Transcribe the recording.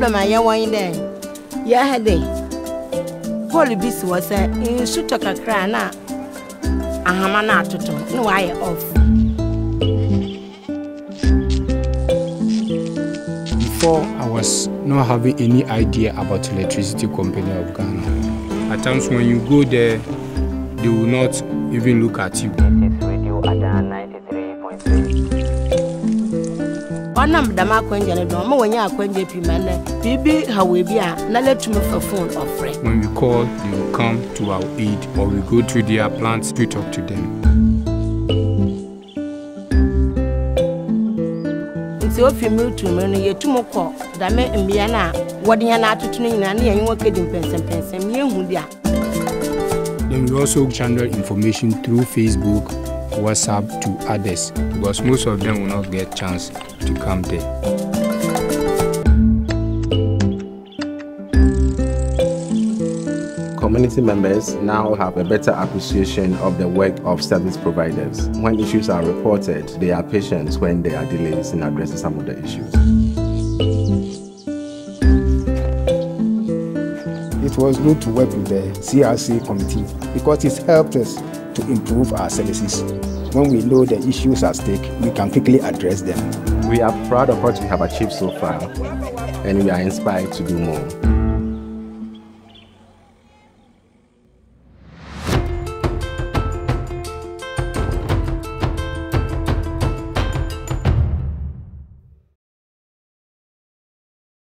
problem I want there. Yeah, headache. Holy Beast was in suit of a crana. I have an art to no wire off. Before, I was not having any idea about electricity company of Ghana. At times when you go there, they will not even look at you. Radio Adan 93.3. Onam dama kwenjele do mo wanya kwenje pimane bibi hawebia na let me for phone or friend. When we call, they will come to our aid, or we go to their plants to talk to them. Nti ofi miltu me no yetumo ko da me mbia na wode ya na atoto nyina na yen wakedi pensem ye hu dia. Then we also channel information through Facebook, WhatsApp to others, because most of them will not get chance to come there. Community members now have a better appreciation of the work of service providers. When issues are reported, they are patient when there are delays in addressing some of the issues. It was good to work with the CRC committee because it helped us to improve our services. When we know the issues at stake, we can quickly address them. We are proud of what we have achieved so far, and we are inspired to do more.